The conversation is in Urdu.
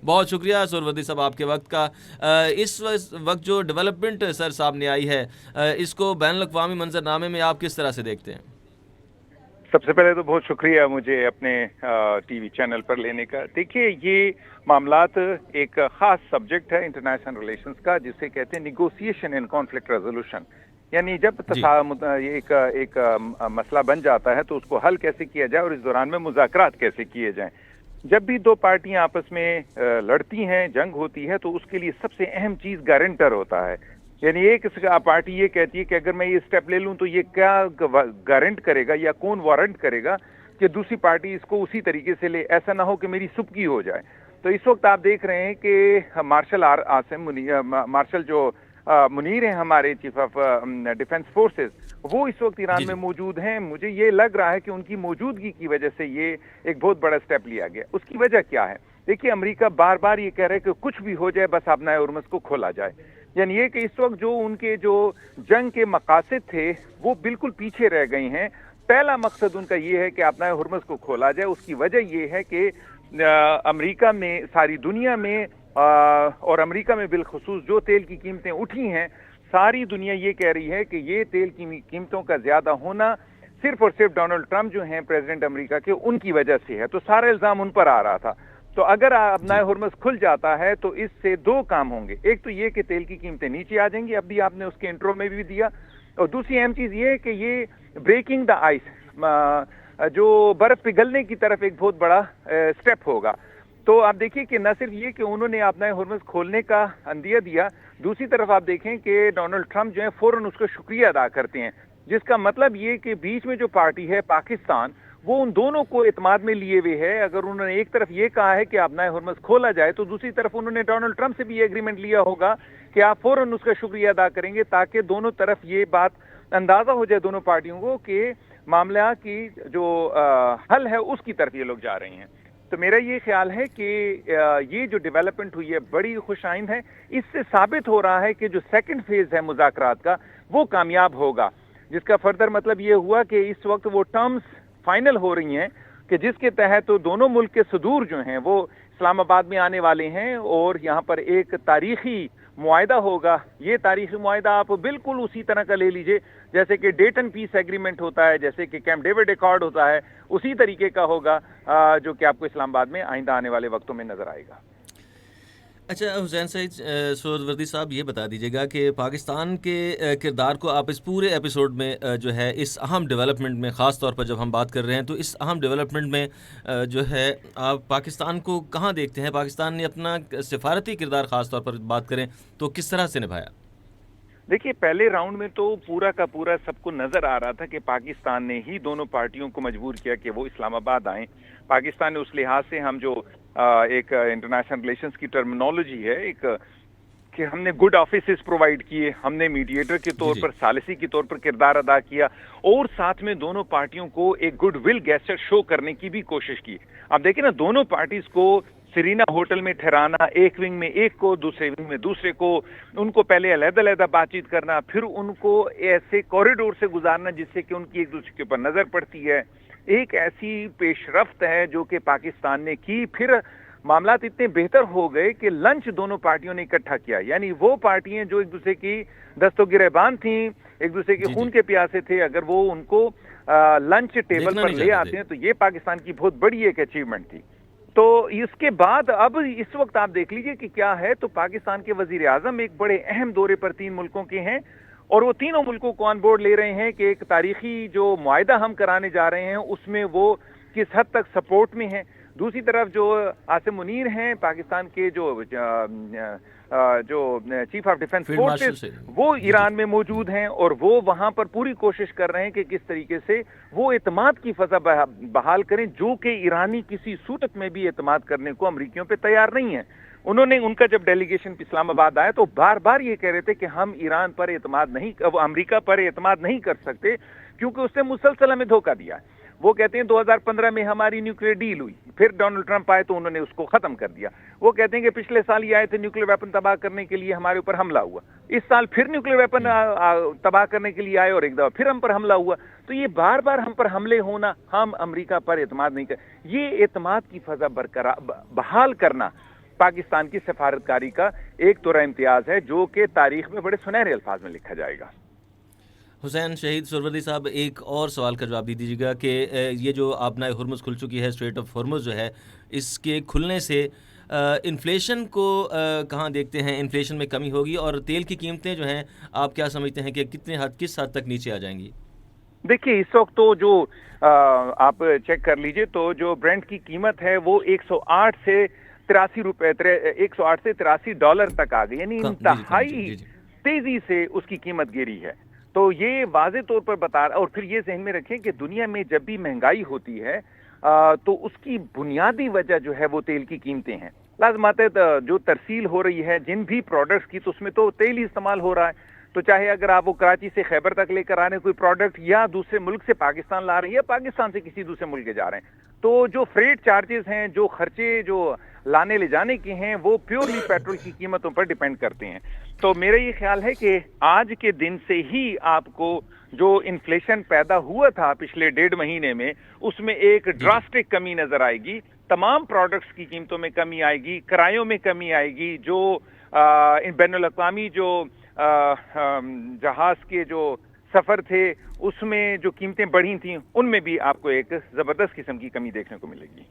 بہت شکریہ سہروردی صاحب آپ کے وقت کا. اس وقت جو ڈیولپمنٹ سر سامنے آئی ہے اس کو بین الاقوامی منظرنامے میں آپ کس طرح سے دیکھتے ہیں؟ سب سے پہلے تو بہت شکریہ مجھے اپنے ٹی وی چینل پر لینے کا. دیکھیے یہ معاملات ایک خاص سبجیکٹ ہے انٹرنیشنل ریلیشنز کا جسے کہتے ہیں نیگوسیشن اینڈ کانفلکٹ ریزولوشن. یعنی جب ایک مسئلہ بن جاتا ہے تو اس کو حل کیسے کیا جائے اور اس دوران میں مذاکرات کیسے کیے جائیں. جب بھی دو پارٹیاں آپس میں لڑتی ہیں، جنگ ہوتی ہے، تو اس کے لیے سب سے اہم چیز گارنٹر ہوتا ہے. یعنی ایک پارٹی یہ کہتی ہے کہ اگر میں یہ سٹیپ لے لوں تو یہ کیا گارنٹ کرے گا یا کون وارنٹ کرے گا کہ دوسری پارٹی اس کو اسی طریقے سے لے، ایسا نہ ہو کہ میری سبکی ہو جائے. تو اس وقت آپ دیکھ رہے ہیں کہ مارشل جو منیر ہیں ہمارے چیف آف ڈیفنس فورسز، وہ اس وقت ایران میں موجود ہیں. مجھے یہ لگ رہا ہے کہ ان کی موجودگی کی وجہ سے یہ ایک بہت بڑا سٹیپ لیا گیا. اس کی وجہ کیا ہے؟ دیکھیے امریکہ بار بار یہ کہہ رہا ہے کہ کچھ بھی ہو جائے بس آبنائے ہرمز کو کھولا جائے. یعنی یہ کہ اس وقت جو ان کے جو جنگ کے مقاصد تھے وہ بالکل پیچھے رہ گئی ہیں. پہلا مقصد ان کا یہ ہے کہ آبنائے ہرمز کو کھولا جائے. اس کی وجہ یہ ہے کہ امریکہ میں، ساری دنیا میں اور امریکہ میں بالخصوص جو تیل کی قیمتیں اٹھی ہیں، ساری دنیا یہ کہہ رہی ہے کہ یہ تیل کی قیمتوں کا زیادہ ہونا صرف اور صرف ڈونلڈ ٹرمپ جو ہیں پریزیڈنٹ امریکہ کے، ان کی وجہ سے ہے. تو سارا الزام ان پر آ رہا تھا. تو اگر آبنائے ہرمز کھل جاتا ہے تو اس سے دو کام ہوں گے. ایک تو یہ کہ تیل کی قیمتیں نیچے آ جائیں گی، اب بھی آپ نے اس کے انٹرو میں بھی دیا. اور دوسری اہم چیز یہ ہے کہ یہ بریکنگ دا آئس، جو برف پگھلنے کی طرف ایک بہت بڑا سٹیپ ہوگا. تو آپ دیکھیے کہ نہ صرف یہ کہ انہوں نے آبنائے ہرمز کھولنے کا عندیہ دیا، دوسری طرف آپ دیکھیں کہ ڈونلڈ ٹرمپ جو ہے فوراً اس کا شکریہ ادا کرتے ہیں، جس کا مطلب یہ کہ بیچ میں جو پارٹی ہے پاکستان، وہ ان دونوں کو اعتماد میں لیے ہوئے ہے. اگر انہوں نے ایک طرف یہ کہا ہے کہ آبنائے ہرمز کھولا جائے تو دوسری طرف انہوں نے ڈونلڈ ٹرمپ سے بھی یہ ایگریمنٹ لیا ہوگا کہ آپ فوراً اس کا شکریہ ادا کریں گے، تاکہ دونوں طرف یہ بات اندازہ ہو جائے دونوں پارٹیوں کو کہ معاملہ کی جو حل ہے اس کی طرف یہ لوگ جا رہے ہیں. تو میرا یہ خیال ہے کہ یہ جو ڈیولپمنٹ ہوئی ہے بڑی خوش آئند ہے. اس سے ثابت ہو رہا ہے کہ جو سیکنڈ فیز ہے مذاکرات کا وہ کامیاب ہوگا، جس کا فردر مطلب یہ ہوا کہ اس وقت وہ ٹرمز فائنل ہو رہی ہیں کہ جس کے تحت دونوں ملک کے صدور جو ہیں وہ اسلام آباد میں آنے والے ہیں اور یہاں پر ایک تاریخی معاہدہ ہوگا. یہ تاریخی معاہدہ آپ بالکل اسی طرح کا لے لیجئے جیسے کہ ڈیٹن پیس ایگریمنٹ ہوتا ہے، جیسے کہ کیمپ ڈیوڈ ایکارڈ ہوتا ہے، اسی طریقے کا ہوگا جو کہ آپ کو اسلام آباد میں آئندہ آنے والے وقتوں میں نظر آئے گا. اچھا حسین سعید سہروردی صاحب، یہ بتا دیجیے گا کہ پاکستان کے کردار کو آپ اس پورے ایپیسوڈ میں جو ہے اس اہم ڈیولپمنٹ میں، خاص طور پر جب ہم بات کر رہے ہیں تو اس اہم ڈیولپمنٹ میں جو ہے آپ پاکستان کو کہاں دیکھتے ہیں؟ پاکستان نے اپنا سفارتی کردار خاص طور پر بات کریں تو کس طرح سے نبھایا؟ دیکھیے پہلے راؤنڈ میں تو پورا کا پورا سب کو نظر آ رہا تھا کہ پاکستان نے ہی دونوں پارٹیوں کو مجبور کیا کہ وہ اسلام آباد آئیں. پاکستان نے اس لحاظ سے ہم جو ایک انٹرنیشنل ریلیشنز کی ٹرمینالوجی ہے ایک کہ ہم نے گڈ آفیسز پرووائڈ کیے، ہم نے میڈیٹر کے طور پر، ثالثی کے طور پر کردار ادا کیا، اور ساتھ میں دونوں پارٹیوں کو ایک گڈ ول گیسچر شو کرنے کی بھی کوشش کی. اب دیکھیں نا، دونوں پارٹیز کو سرینا ہوٹل میں ٹھہرانا، ایک ونگ میں ایک کو، دوسرے ونگ میں دوسرے کو، ان کو پہلے علیحدہ علیحدہ بات چیت کرنا، پھر ان کو ایسے کوریڈور سے گزارنا جس سے کہ ان کی ایک دوسرے کے اوپر نظر پڑتی ہے. ایک ایسی پیش رفت ہے جو کہ پاکستان نے کی. پھر معاملات اتنے بہتر ہو گئے کہ لنچ دونوں پارٹیوں نے اکٹھا کیا. یعنی وہ پارٹیاں جو ایک دوسرے کی دست و گریبان تھیں، ایک دوسرے کے خون کے پیاسے تھے، اگر وہ ان کو لنچ ٹیبل پر لے آتے ہیں تو یہ پاکستان کی بہت بڑی ایک اچیومنٹ تھی. تو اس کے بعد اب اس وقت آپ دیکھ لیجئے کہ کیا ہے. تو پاکستان کے وزیر اعظم ایک بڑے اہم دورے پر 3 ملکوں کے ہیں اور وہ تینوں ملکوں کو آن بورڈ لے رہے ہیں کہ ایک تاریخی جو معاہدہ ہم کرانے جا رہے ہیں اس میں وہ کس حد تک سپورٹ میں ہیں. دوسری طرف جو عاصم منیر ہیں پاکستان کے جو چیف آف ڈیفنس فورسز، وہ ایران میں موجود ہیں اور وہ وہاں پر پوری کوشش کر رہے ہیں کہ کس طریقے سے وہ اعتماد کی فضا بحال کریں، جو کہ ایرانی کسی صورت میں بھی اعتماد کرنے کو امریکیوں پہ تیار نہیں ہیں. انہوں نے، ان کا جب ڈیلیگیشن اسلام آباد آیا تو بار بار یہ کہہ رہے تھے کہ ہم ایران پر اعتماد نہیں، امریکہ پر اعتماد نہیں کر سکتے کیونکہ اس نے مسلسل ہمیں دھوکہ دیا. وہ کہتے ہیں 2015 میں ہماری نیوکلیئر ڈیل ہوئی، پھر ڈونلڈ ٹرمپ آئے تو انہوں نے اس کو ختم کر دیا. وہ کہتے ہیں کہ پچھلے سال یہ آئے تھے نیوکلیئر ویپن تباہ کرنے کے لیے، ہمارے اوپر حملہ ہوا. اس سال پھر نیوکلیئر ویپن تباہ کرنے کے لیے آئے اور ایک دفعہ پھر ہم پر حملہ ہوا. تو یہ بار بار ہم پر حملے ہونا، ہم امریکہ پر اعتماد نہیں کر، یہ اعتماد کی فضا برقرار بحال کرنا پاکستان کی سفارتکاری کا ایک طرح امتیاز ہے جو کہ تاریخ میں بڑے سنہرے الفاظ میں لکھا جائے گا۔ حسین شہید سہروردی صاحب، ایک اور سوال کا جواب دے دیجیے گا کہ یہ جو آبنائے ہرمز کھل چکی ہے، اسٹریٹ آف ہرمز جو ہے، اس کے کھلنے سے انفلیشن کو کہاں دیکھتے ہیں؟ انفلیشن میں کمی ہوگی اور تیل کی قیمتیں جو ہیں آپ کیا سمجھتے ہیں کہ کس حد تک نیچے آ جائیں گی؟ دیکھیے اس وقت تو جو آپ چیک کر لیجئے تو جو برینٹ کی قیمت ہے وہ 108 سے 83 روپے 108 سے 83 ڈالر تک آ گئی، یعنی جی جی انتہائی جی جی تیزی سے اس کی قیمت گری ہے۔ تو یہ واضح طور پر بتا رہا، اور پھر یہ ذہن میں رکھیں کہ دنیا میں جب بھی مہنگائی ہوتی ہے تو اس کی بنیادی وجہ جو ہے وہ تیل کی قیمتیں ہیں۔ لازمات جو ترسیل ہو رہی ہے جن بھی پروڈکٹس کی، تو اس میں تو تیل ہی استعمال ہو رہا ہے۔ تو چاہے اگر آپ وہ کراچی سے خیبر تک لے کر آ رہے ہیں کوئی پروڈکٹ، یا دوسرے ملک سے پاکستان لا رہے ہیں، یا پاکستان سے کسی دوسرے ملک کے جا رہے ہیں، تو جو فریٹ چارجز ہیں، جو خرچے جو لانے لے جانے کے ہیں، وہ پیورلی پیٹرول کی قیمتوں پر ڈیپینڈ کرتے ہیں۔ تو میرا یہ خیال ہے کہ آج کے دن سے ہی آپ کو جو انفلیشن پیدا ہوا تھا پچھلے 1.5 مہینے میں، اس میں ایک جی جی ڈراسٹک کمی نظر آئے گی۔ تمام پروڈکٹس کی قیمتوں میں کمی آئے گی، کرایوں میں کمی آئے گی، جو بین الاقوامی جو جہاز کے جو سفر تھے اس میں جو قیمتیں بڑھی تھیں ان میں بھی آپ کو ایک زبردست قسم کی کمی دیکھنے کو ملے گی۔